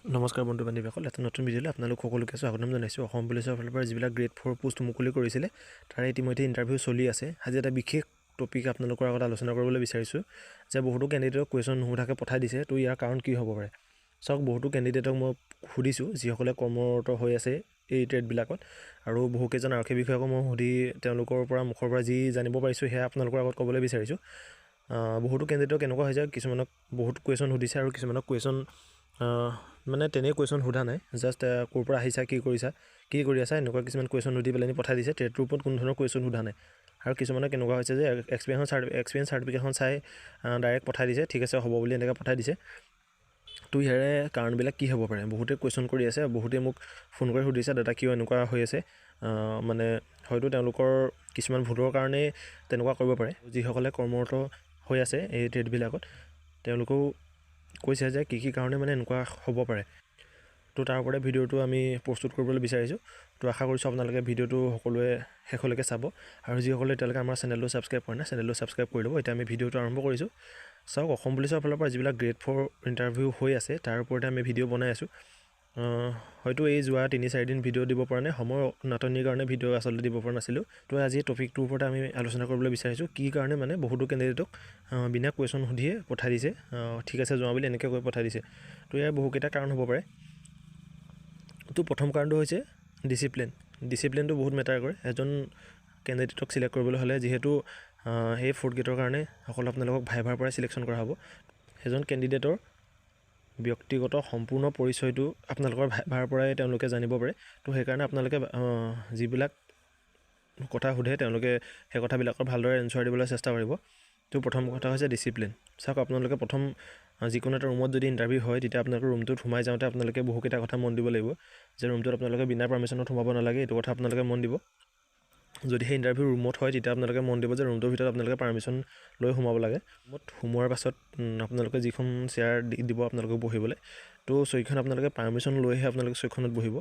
নমস্কাৰ বন্ধু বান্ধৱীসকল, এটা নতুন ভিডিঅ'লৈ আপোনালোক সকলোকে স্বাগতম জনাইছোঁ। অসম পুলিচৰ ফালৰ পৰা যিবিলাক গ্ৰেড 4 পোষ্ট মুকলি কৰিছিলে তাৰে ইতিমধ্যে ইণ্টাৰভিউ চলি আছে। আজি এটা বিশেষ টপিক আপোনালোকৰ আগত আলোচনা কৰিবলৈ বিচাৰিছোঁ যে বহুতো কেণ্ডিডেটক কুৱেশ্যন নুসুধাকৈ পঠাই দিছে। তো ইয়াৰ কাৰণ কি হ'ব পাৰে? চাওক, বহুতো কেণ্ডিডেটক মই সুধিছোঁ যিসকলে কৰ্মৰত হৈ আছে এই ট্ৰেডবিলাকত, আৰু বহুকেইজন আৰক্ষী বিষয়াকো মই সুধি তেওঁলোকৰ পৰা মুখৰ পৰা যি জানিব পাৰিছোঁ সেয়া আপোনালোকৰ আগত ক'বলৈ বিচাৰিছোঁ। বহুতো কেণ্ডিডেটক এনেকুৱা হৈছে, কিছুমানক বহুত কুৱেশ্যন সুধিছে আৰু কিছুমানক কুৱেশ্যন মানে তেনেই কুৱেশ্যন সোধা নাই, জাষ্ট ক'ৰ পৰা আহিছা, কি কৰিছা, কি কৰি আছা, এনেকুৱা কিছুমান কুৱেশ্যন সুধি পেলাই পঠাই দিছে। ট্ৰেডটোৰ ওপৰত কোনো ধৰণৰ কুৱেশ্যন সোধা নাই। আৰু কিছুমানে কেনেকুৱা হৈছে যে এক্সপিৰিয়েঞ্চ চাৰ্টিফিকেটখন চাই ডাইৰেক্ট পঠাই দিছে, ঠিক আছে হ'ব বুলি এনেকৈ পঠাই দিছে। তো ইয়াৰে কাৰণবিলাক কি হ'ব পাৰে? বহুতে কুৱেশ্যন কৰি আছে, বহুতে মোক ফোন কৰি সুধিছে, দাদা কিয় এনেকুৱা হৈ আছে। মানে হয়তো তেওঁলোকৰ কিছুমান ভুলৰ কাৰণেই তেনেকুৱা কৰিব পাৰে। যিসকলে কৰ্মৰত হৈ আছে এই ট্ৰেডবিলাকত তেওঁলোকেও কৈছে যে কি কাৰণে মানে এনেকুৱা হ'ব পাৰে। তো তাৰ ওপৰতে ভিডিঅ'টো আমি প্ৰস্তুত কৰিবলৈ বিচাৰিছোঁ। তো আশা কৰিছোঁ আপোনালোকে ভিডিঅ'টো সকলোৱে শেষলৈকে চাব, আৰু যিসকলে এতিয়ালৈকে আমাৰ চেনেলটো ছাবস্ক্ৰাইব কৰা নাই চেনেলটো ছাবস্ক্ৰাইব কৰি ল'ব। এতিয়া আমি ভিডিঅ'টো আৰম্ভ কৰিছোঁ। চাওক, অসম পুলিচৰ ফালৰ পৰা যিবিলাক গ্ৰেড 4 ইণ্টাৰভিউ হৈ আছে তাৰ ওপৰতে আমি ভিডিঅ' বনাই আছোঁ। হয়তো এই যোৱা 3-4 দিন ভিডিঅ' দিব পৰা নাই, সময় নাটনিৰ কাৰণে ভিডিঅ' আচলতে দিব পৰা নাছিলোঁ। তো আজি টপিকটোৰ ওপৰতে আমি আলোচনা কৰিবলৈ বিচাৰিছোঁ, কি কাৰণে মানে বহুতো কেণ্ডিডেটক বিনা কুৱেশ্যন সুধিয়ে পঠাই দিছে, ঠিক আছে যোৱা বুলি এনেকৈ কৈ পঠাই দিছে। তো ইয়াৰ বহুকেইটা কাৰণ হ'ব পাৰে। তো প্ৰথম কাৰণটো হৈছে ডিচিপ্লিনটো বহুত মেটাৰ কৰে এজন কেণ্ডিডেটক চিলেক্ট কৰিবলৈ হ'লে। যিহেতু সেই 4th গ্ৰেডৰ কাৰণে অকল আপোনালোকক ভাইভাৰ পৰাই চিলেকশ্যন কৰা হ'ব। এজন কেণ্ডিডেটৰ ব্যক্তিগত সম্পূৰ্ণ পৰিচয়টো আপোনালোকৰ ভাইভাৰ পৰাই তেওঁলোকে জানিব পাৰে। তো সেইকাৰণে আপোনালোকে যিবিলাক কথা সোধে তেওঁলোকে সেই কথাবিলাকৰ ভালদৰে এনচাৰ দিবলৈ চেষ্টা কৰিব। তো প্ৰথম কথা হৈছে ডিচিপ্লিন। চাওক, আপোনালোকে প্ৰথম যিকোনো এটা ৰুমত যদি ইণ্টাৰভিউ হয় তেতিয়া আপোনালোকে ৰুমটোত সোমাই যাওঁতে আপোনালোকে বহুকেইটা কথা মন দিব লাগিব, যে ৰুমটোত আপোনালোকে বিনা পাৰ্মিশ্যনত সোমাব নালাগে। এইটো কথা আপোনালোকে মন দিব। যদি সেই ইণ্টাৰভিউ ৰুমত হয় তেতিয়া আপোনালোকে মন দিব যে ৰুমটোৰ ভিতৰত আপোনালোকে পাৰ্মিশ্যন লৈ সোমাব লাগে। ৰুমত সোমোৱাৰ পাছত আপোনালোকে যিখন চেয়াৰ দিব আপোনালোকক বহিবলৈ, তো চকীখন আপোনালোকে পাৰ্মিশ্যন লৈহে আপোনালোকে চকীখনত বহিব।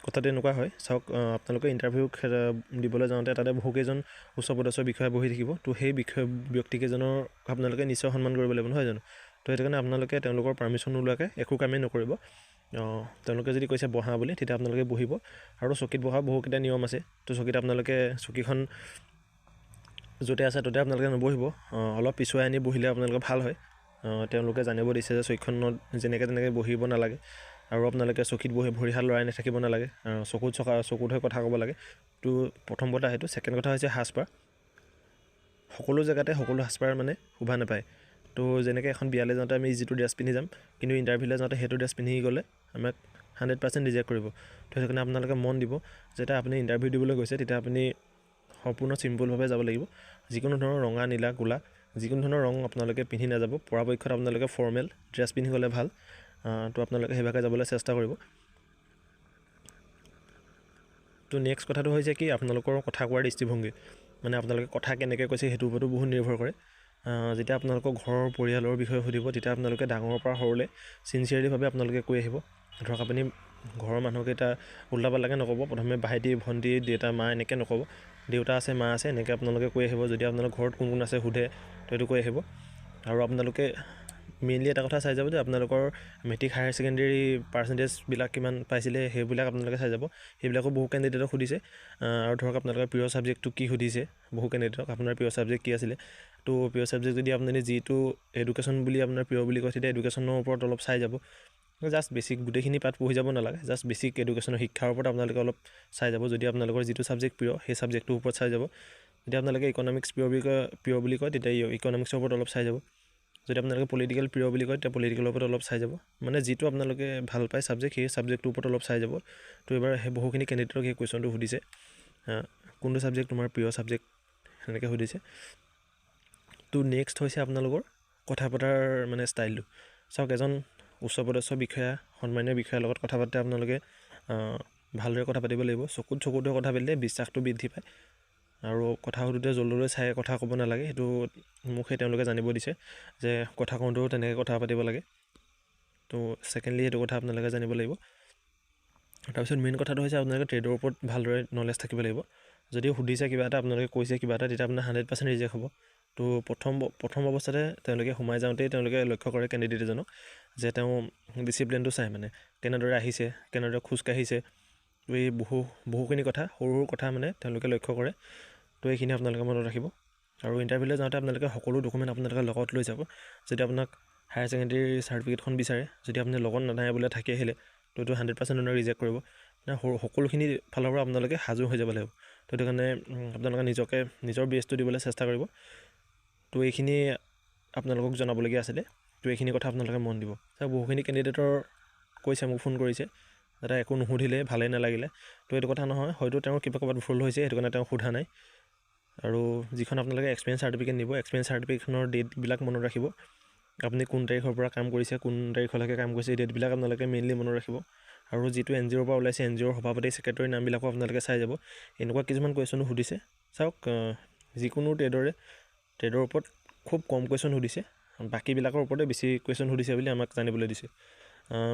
কথাটো এনেকুৱা হয়। চাওক, আপোনালোকে ইণ্টাৰভিউ দিবলৈ যাওঁতে তাতে বহুকেইজন উচ্চপদস্থ বিষয়া বহি থাকিব। তো সেই ব্যক্তিকেইজনৰ আপোনালোকে নিশ্চয় সন্মান কৰিব লাগিব, নহয় জানো? তো সেইটো কাৰণে আপোনালোকে তেওঁলোকৰ পাৰ্মিশ্যন নোলোৱাকৈ একো কামেই নকৰিব। তেওঁলোকে যদি কৈছে বহা বুলি তেতিয়া আপোনালোকে বহিব। আৰু চকীত বহা বহুকেইটা নিয়ম আছে। তো চকীত আপোনালোকে চকীখন য'তে আছে ত'তে আপোনালোকে নবহিব, অলপ পিছুৱাই আনি বহিলে আপোনালোকে ভাল হয়। তেওঁলোকে জানিব দিছে যে চকীখনত যেনেকৈ তেনেকৈ বহিব নালাগে, আৰু আপোনালোকে চকীত বহি ভৰি হাত লৰাই নাথাকিব নালাগে, চকুত হৈ কথা ক'ব লাগে। তো প্ৰথম কথা সেইটো। ছেকেণ্ড কথা হৈছে সাজপাৰ। সকলো জেগাতে সকলো সাজপাৰ মানে শোভা নাপায়। তো যেনেকৈ এখন বিয়ালৈ যাওঁতে আমি যিটো ড্ৰেছ পিন্ধি যাম, কিন্তু ইণ্টাৰভিউলৈ যাওঁতে সেইটো ড্ৰেছ পিন্ধি গ'লে আমাক 100% ৰিজেক্ট কৰিব। তো সেইকাৰণে আপোনালোকে মন দিব, যেতিয়া আপুনি ইণ্টাৰভিউ দিবলৈ গৈছে তেতিয়া আপুনি সম্পূৰ্ণ চিম্পুলভাৱে যাব লাগিব। যিকোনো ধৰণৰ ৰঙা, নীলা, ক'লা যিকোনো ধৰণৰ ৰং আপোনালোকে পিন্ধি নাযাব। পৰাপক্ষত আপোনালোকে ফৰ্মেল ড্ৰেছ পিন্ধি গ'লে ভাল। তো আপোনালোকে সেইভাগে যাবলৈ চেষ্টা কৰিব। তো নেক্সট কথাটো হৈছে কি, আপোনালোকৰ কথা কোৱাৰ দৃষ্টিভংগী, মানে আপোনালোকে কথা কেনেকৈ কৈছে সেইটোৰ ওপৰতো বহুত নিৰ্ভৰ কৰে। যেতিয়া আপোনালোকৰ ঘৰৰ পৰিয়ালৰ বিষয়ে সুধিব তেতিয়া আপোনালোকে ডাঙৰৰ পৰা সৰুলৈ চিনচিয়াৰলিভাৱে আপোনালোকে কৈ আহিব। ধৰক আপুনি ঘৰৰ মানুহকেইটা উল্টা পাল্টাকৈ নক'ব। প্ৰথমে ভাইটি, ভণ্টি, দেউতা, মা এনেকৈ নক'ব। দেউতা আছে, মা আছে এনেকৈ আপোনালোকে কৈ আহিব। যদি আপোনালোকৰ ঘৰত কোন কোন আছে সোধে তো সেইটো কৈ আহিব। আৰু আপোনালোকে মেইনলি এটা কথা চাই যাব যে আপোনালোকৰ মেট্ৰিক হায়াৰ ছেকেণ্ডেৰী পাৰ্চেণ্টেজবিলাক কিমান পাইছিলে, সেইবিলাক আপোনালোকে চাই যাব। সেইবিলাকো বহু কেণ্ডিডেটক সুধিছে। আৰু ধৰক আপোনালোকৰ প্ৰিয় ছাবজেক্টটো কি সুধিছে বহু কেণ্ডিডেটক, আপোনাৰ প্ৰিয় ছাবজেক্ট কি আছিলে। তো প্ৰিয় ছাবজেক্ট যদি আপুনি যিটো এডুকেশ্যন বুলি আপোনাৰ প্ৰিয় বুলি কয় তেতিয়া এডুকেশ্যনৰ ওপৰত অলপ চাই যাব। জাষ্ট বেছিক গোটেইখিনি পাঠ পঢ়ি যাব নালাগে, জাষ্ট বেছিক এডুকেশ্যনৰ শিক্ষাৰ ওপৰত আপোনালোকে অলপ চাই যাব। যদি আপোনালোকৰ যিটো ছাবজেক্ট প্ৰিয় সেই ছাবজেক্টটোৰ ওপৰত চাই যাব। যদি আপোনালোকে ইকনমিক্স প্ৰিয় বুলি কয় তেতিয়া ইকনমিক্সৰ ওপৰত অলপ চাই যাব। যদি আপোনালোকে পলিটিকেল প্ৰিয় বুলি কয় তেতিয়া পলিটিকেলৰ ওপৰত অলপ চাই যাব। মানে যিটো আপোনালোকে ভাল পায় ছাবজেক্ট সেই ছাবজেক্টটোৰ ওপৰত অলপ চাই যাব। তো এইবাৰ সেই বহুখিনি কেণ্ডিডেটক সেই কুৱেশ্যনটো সুধিছে, কোনটো ছাবজেক্ট তোমাৰ প্ৰিয় ছাবজেক্ট সেনেকৈ সুধিছে। তো নেক্সট হৈছে আপোনালোকৰ কথা পতাৰ মানে ষ্টাইলটো। চাওক, এজন উচ্চপদস্থ বিষয়া, সন্মানীয় বিষয়াৰ লগত কথা পাতোঁতে আপোনালোকে ভালদৰে কথা পাতিব লাগিব। চকুত কথা পাতিলে বিশ্বাসটো বৃদ্ধি পায়। আৰু কথা সুধোঁতে জল্দলৈ চাই কথা ক'ব নালাগে। সেইটো মোক সেই তেওঁলোকে জানিব দিছে যে কথা কওঁতেও তেনেকৈ কথা পাতিব লাগে। তো ছেকেণ্ডলি সেইটো কথা আপোনালোকে জানিব লাগিব। তাৰপিছত মেইন কথাটো হৈছে আপোনালোকে ট্ৰেডৰ ওপৰত ভালদৰে নলেজ থাকিব লাগিব। যদি সুধিছে কিবা এটা, আপোনালোকে কৈছে কিবা এটা, তেতিয়া আপোনাৰ 100% ৰিজেক্ট হ'ব। তো প্ৰথম অৱস্থাতে তেওঁলোকে সোমাই যাওঁতেই তেওঁলোকে লক্ষ্য কৰে কেণ্ডিডেট এজনক যে তেওঁ ডিচিপ্লিনটো চায় মানে কেনেদৰে আহিছে, কেনেদৰে খোজকাঢ়িছে। তো এই বহুখিনি কথা, সৰু সৰু কথা মানে তেওঁলোকে লক্ষ্য কৰে। তো এইখিনি আপোনালোকে মনত ৰাখিব। আৰু ইণ্টাৰভিউলৈ যাওঁতে আপোনালোকে সকলো ডকুমেণ্ট আপোনালোকে লগত লৈ যাব। যদি আপোনাক হায়াৰ ছেকেণ্ডেৰী চাৰ্টিফিকেটখন বিচাৰে, যদি আপুনি লগত নাথাকে বোলে থাকি আহিলে, তো এইটো 100% ৰিজেক্ট কৰিব। সকলোখিনি ফালৰ পৰা আপোনালোকে সাজু হৈ যাব লাগিব। তো সেইটো কাৰণে আপোনালোকে নিজৰ বেষ্টটো দিবলৈ চেষ্টা কৰিব। তো এইখিনি আপোনালোকক জনাবলগীয়া আছিলে। তো এইখিনি কথা আপোনালোকে মন দিব। বহুখিনি কেণ্ডিডেটৰ কৈছে, মোক ফোন কৰিছে, যাতে একো নুসুধিলে ভালেই নালাগিলে। তো এইটো কথা নহয়, হয়তো তেওঁৰ কিবা ক'ৰবাত ভুল হৈছে, সেইটো কাৰণে তেওঁ সোধা নাই। আৰু যিখন আপোনালোকে এক্সপিৰিয়েঞ্চ চাৰ্টিফিকেট নিব, এক্সপিৰিয়েঞ্চ চাৰ্টিফিকেটখনৰ ডেটবিলাক মনত ৰাখিব। আপুনি কোন তাৰিখৰ পৰা কাম কৰিছে, কোন তাৰিখলৈকে কাম কৰিছে, এই ডেটবিলাক আপোনালোকে মেইনলি মনত ৰাখিব। আৰু যিটো NGOৰ পৰা ওলাইছে, NGOৰ সভাপতি ছেক্ৰেটৰী নামবিলাকো আপোনালোকে চাই যাব। এনেকুৱা কিছুমান কুৱেশ্যনো সুধিছে। চাওক, যিকোনো ট্ৰেডৰ ওপৰত খুব কম কুৱেশ্যন সুধিছে, বাকীবিলাকৰ ওপৰতে বেছি কুৱেশ্যন সুধিছে বুলি আমাক জানিবলৈ দিছে।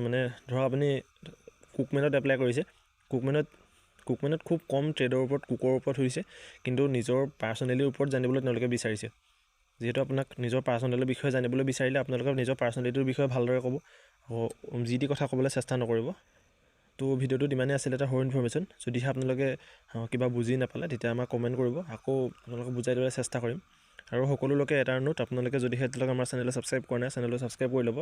মানে ধৰক আপুনি কুকমেনত এপ্লাই কৰিছে, কুকমেনত খুব কম ট্ৰেডৰ ওপৰত, কুকৰ ওপৰত সুধিছে, কিন্তু নিজৰ পাৰ্চনেলিৰ ওপৰত জানিবলৈ তেওঁলোকে বিচাৰিছে। যিহেতু আপোনাক নিজৰ পাৰ্চনেলিৰ বিষয়ে জানিবলৈ বিচাৰিলে আপোনালোকে নিজৰ পাৰ্চনেলিটিৰ বিষয়ে ভালদৰে ক'ব, যি টি কথা ক'বলৈ চেষ্টা নকৰিব। তো ভিডিঅ'টোত ইমানেই আছিলে এটা সৰু ইনফৰমেশ্যন। যদিহে আপোনালোকে কিবা বুজি নাপালে তেতিয়া আমাক কমেণ্ট কৰিব, আকৌ আপোনালোকক বুজাই দিবলৈ চেষ্টা কৰিম। আৰু সকলো লোকে এটা নোট, আপোনালোকে যদিহে এতিয়ালৈকে আমাৰ চেনেলটো ছাবস্ক্ৰাইব কৰা নাই, চেনেলটো ছাবস্ক্ৰাইব কৰি ল'ব।